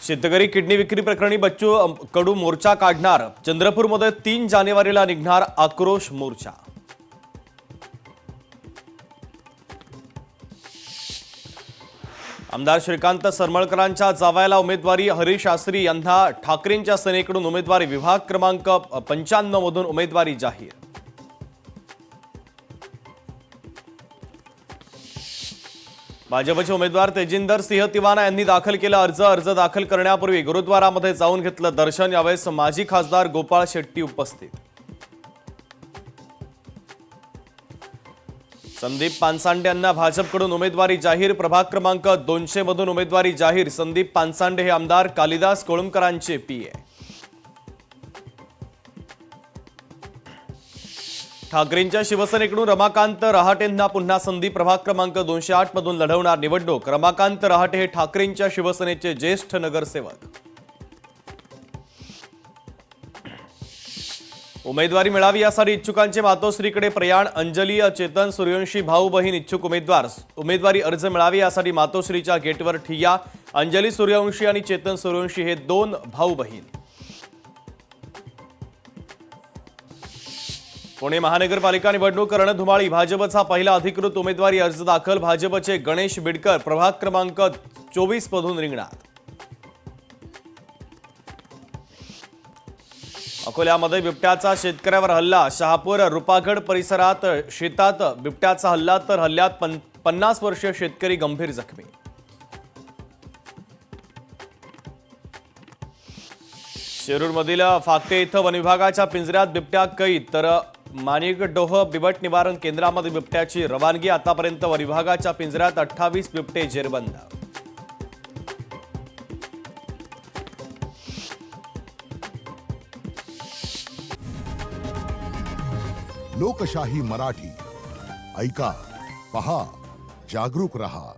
शेतकरी किडनी विक्री प्रकरणी बच्चू कडू मोर्चा काढणार। चंद्रपूरमध्ये 3 जानेवारीला निघणार आक्रोश मोर्चा। आमदार श्रीकांत सरमळकरांच्या जावयाला उमेदवारी। हरीश शास्त्री यांना ठाकरेंच्या सेनेकडून उमेदवारी। विभाग क्रमांक 95 मधून उमेदवारी जाहीर। भाजपचे उमेदवार तेजिंदर सिंह तिवाना यांनी दाखल केला अर्ज दाखल करण्यापूर्वी गुरुद्वारामध्ये जाऊन घेतलं दर्शन। यावेळेस माजी खासदार गोपाळ शेट्टी उपस्थित। संदीप पानसांडे यांना भाजपकडून उमेदवारी जाहीर। प्रभाग क्रमांक 200 मधून उमेदवारी जाहीर। संदीप पानसांडे हे आमदार कालिदास कोळंबकरांचे पीए। ठाकरेंच्या शिवसेनेकडून रमाकांत रहाटेंना पुन्हा संधी। प्रभाग क्रमांक 208 मधून लढवणार निवडणूक। रमाकांत रहाटे हे ठाकरेंच्या शिवसेनेचे ज्येष्ठ नगरसेवक। उमेदवारी मिळावी यासाठी इच्छुकांचे मातोश्रीकडे प्रयाण। अंजली चेतन सूर्यवंशी भाऊ बहीण इच्छुक उमेदवार। उमेदवारी अर्ज मिळावी यासाठी मातोश्रीच्या गेटवर ठिय्या। अंजली सूर्यवंशी आणि चेतन सूर्यवंशी हे 2 भाऊ बहीण। पुणे महानगरपालिका निवडणूक रणधुमाळी। भाजपचा पहिला अधिकृत उमेदवारी अर्ज दाखल। भाजपचे गणेश बिडकर प्रभाग क्रमांक 24 मधून रिंगणार। अकोल्यामध्ये बिबट्याचा शेतकऱ्यावर हल्ला। शहापूर रुपागड परिसरात शेतात बिबट्याचा हल्ला, तर हल्ल्यात 50 वर्षीय शेतकरी गंभीर जखमी। शिरूरमधील फाकटे इथं वनविभागाच्या पिंजऱ्यात बिबट्या कैद, तर माणिकडोह बिबट निवारण केंद्रामध्ये बिबट्याची रवानगी। आतापर्यंत वनविभागाच्या पिंजऱ्यात 28 बिबटे जेरबंद। लोकशाही मराठी ऐका, पहा, जागरूक रहा।